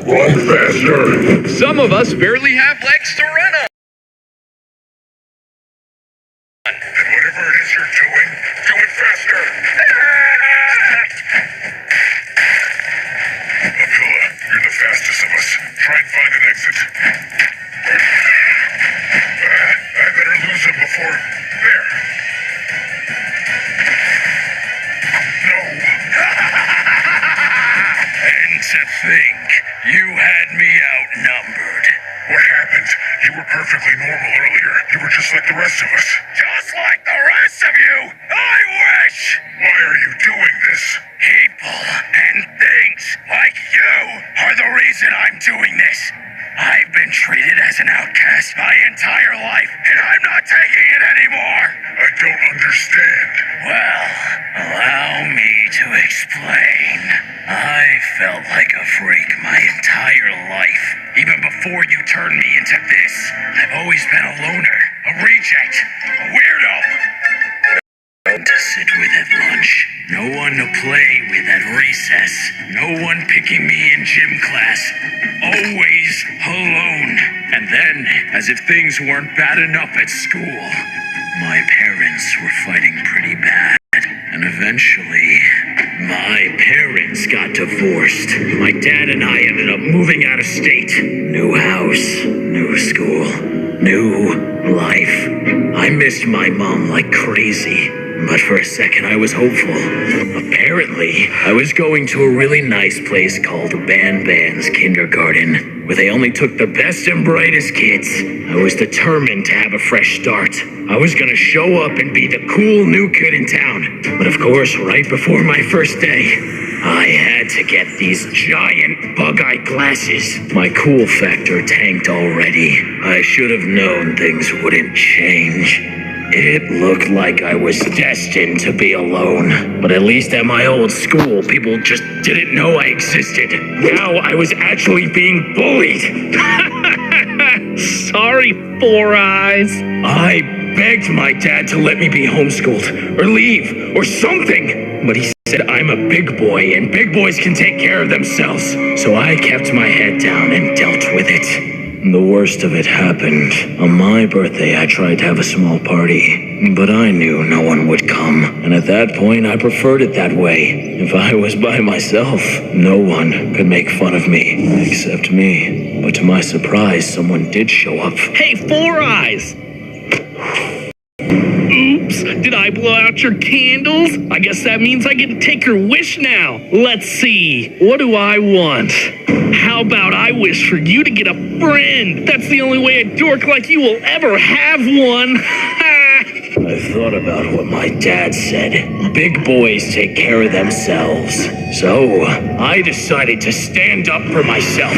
Run faster! Some of us barely have legs to run on. And whatever it is you're doing, do it faster! Abdullah, you're the fastest of us. Try and find an exit. I better lose him before... There. No. And to think, you had me outnumbered. What happened? You were perfectly normal earlier. You were just like the rest of us. Just like the rest of you, I wish! Why are you doing this? People and things like you are the reason I'm doing this. I've been treated as an outcast my entire life, and I'm not taking it anymore. I don't understand. Well, allow me to explain. I felt like a freak my entire life. Even before you turned me into this, I've always been a loner, a reject, a weirdo. No one to sit with at lunch, no one to play with at recess, no one picking me in gym class. Always alone. And then, as if things weren't bad enough at school, my parents were fighting pretty bad. And eventually, my parents got divorced. My dad and I ended up moving out of state. New house, new school, new life. I missed my mom like crazy. But for a second, I was hopeful. Apparently, I was going to a really nice place called Ban's Kindergarten, where they only took the best and brightest kids. I was determined to have a fresh start. I was gonna show up and be the cool new kid in town. But of course, right before my first day, I had to get these giant bug-eye glasses. My cool factor tanked already. I should have known things wouldn't change. It looked like I was destined to be alone. But at least at my old school, people just didn't know I existed. Now I was actually being bullied. Sorry, Four Eyes. I begged my dad to let me be homeschooled, or leave, or something. But he said I'm a big boy, and big boys can take care of themselves. So I kept my head down and dealt with it. The worst of it happened. On my birthday, I tried to have a small party, but I knew no one would come. And at that point, I preferred it that way. If I was by myself, no one could make fun of me, except me. But to my surprise, someone did show up. Hey, Four Eyes! Oops, did I blow out your candles? I guess that means I get to take your wish now. Let's see, what do I want? How about I wish for you to get a friend? That's the only way a dork like you will ever have one. I thought about what my dad said. Big boys take care of themselves. So, I decided to stand up for myself.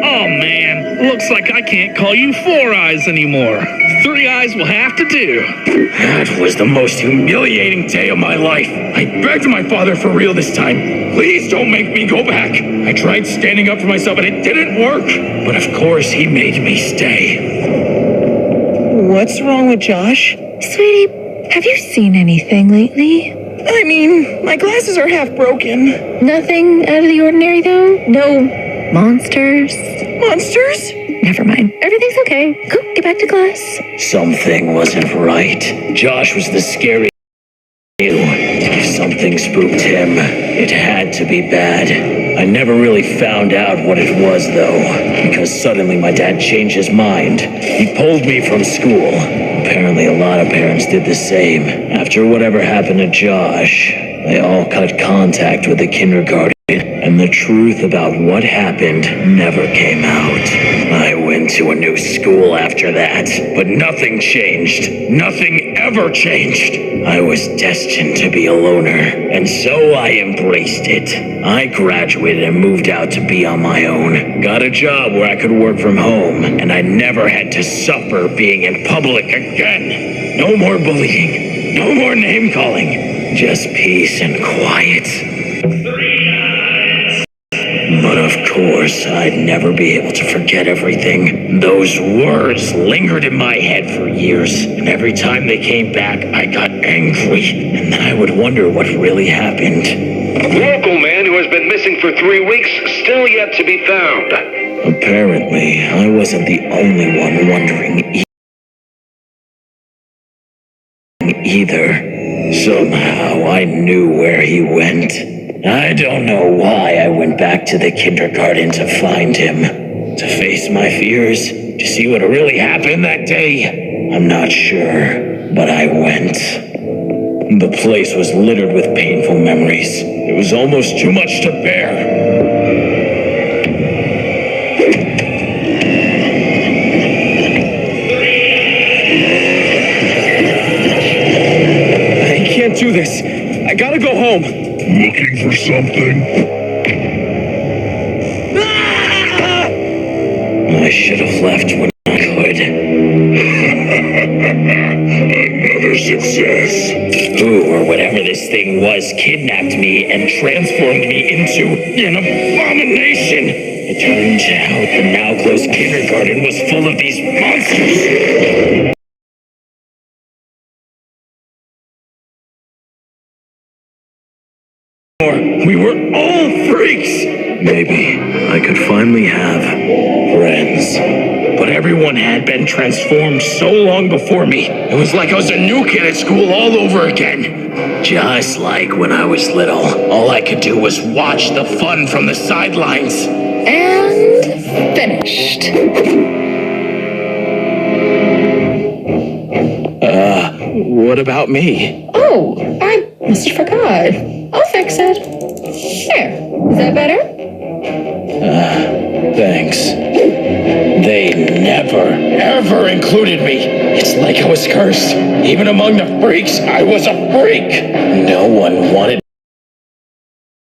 Oh man, looks like I can't call you Four Eyes anymore. Three Eyes will have to do. That was the most humiliating day of my life. I begged my father for real this time. Please don't make me go back. I tried standing up for myself and it didn't work. But of course he made me stay. What's wrong with Josh? Sweetie, have you seen anything lately? I mean, my glasses are half broken. Nothing out of the ordinary, though? No monsters? Monsters? Never mind. Everything's okay. Go, get back to class. Something wasn't right. Josh was the scary. If something spooked him, it had to be bad. I never really found out what it was, though, because suddenly my dad changed his mind. He pulled me from school. Apparently a lot of parents did the same. After whatever happened to Josh, they all cut contact with the kindergarten, and the truth about what happened never came out. I went to a new school after that, but nothing changed. Nothing ever changed. I was destined to be a loner, and so I embraced it. I graduated and moved out to be on my own. Got a job where I could work from home, and I never had to suffer being in public again. No more bullying, no more name calling, just peace and quiet. But of course, I'd never be able to forget everything. Those words lingered in my head for years, and every time they came back, I got angry, and then I would wonder what really happened. Local man who has been missing for 3 weeks, still yet to be found. Apparently, I wasn't the only one wondering either. Somehow, I knew where he went. I don't know why I went back to the kindergarten to find him. To face my fears, to see what really happened that day. I'm not sure, but I went. The place was littered with painful memories. It was almost too much to bear. I can't do this. I gotta go home. Looking for something? I should have left when I could. Another success. Who or whatever this thing was kidnapped me and transformed me into an abomination. It turns out the now closed kindergarten was full of these monsters. We were all freaks. Maybe I could finally have friends. But everyone had been transformed so long before me. It was like I was a new kid at school all over again. Just like when I was little. All I could do was watch the fun from the sidelines. And finished. What about me? Oh, I must have forgot. I'll fix it. There. Is that better? Thanks. They never, ever included me. It's like I was cursed. Even among the freaks, I was a freak. No one wanted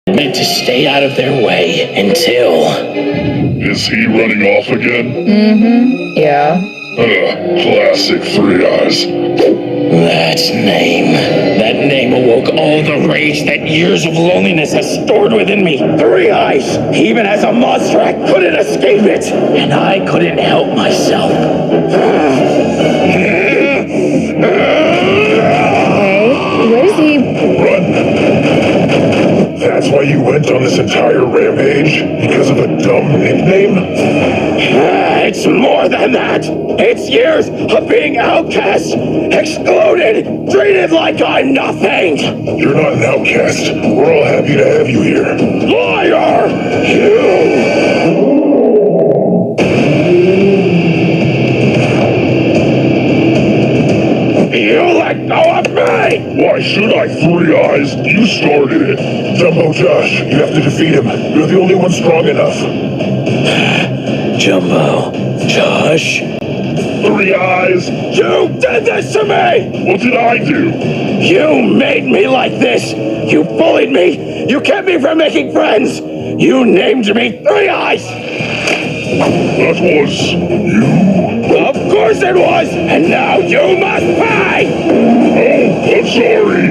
me to stay out of their way until... Is he running off again? Yeah. Classic Three Eyes. That name awoke all the rage that years of loneliness has stored within me. 3 Eyes. Even as a monster, I couldn't escape it. And I couldn't help myself. What is he? Run! That's why you went on this entire rampage? Because of a dumb nickname? It's more than that. It's years of being outcast, excluded, treated like I'm nothing. You're not an outcast. We're all happy to have you here. Liar! You let go of me! Why should I, Three Eyes? You started it. Jumbo Josh, you have to defeat him. You're the only one strong enough. Jumbo, Josh, Three Eyes! you did this to me! What did I do? You made me like this! You bullied me! You kept me from making friends! You named me 3 Eyes! That was you? Of course it was! And now you must pay! Oh, I'm sorry.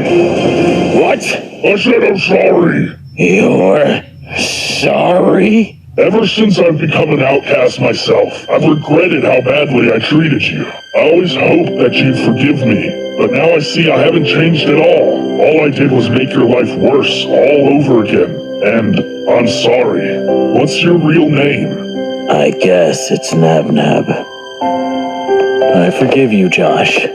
What? I said I'm sorry. You're sorry? Ever since I've become an outcast myself, I've regretted how badly I treated you. I always hoped that you'd forgive me, but now I see I haven't changed at all. All I did was make your life worse all over again. And I'm sorry. What's your real name? I guess it's Nabnab. I forgive you, Josh.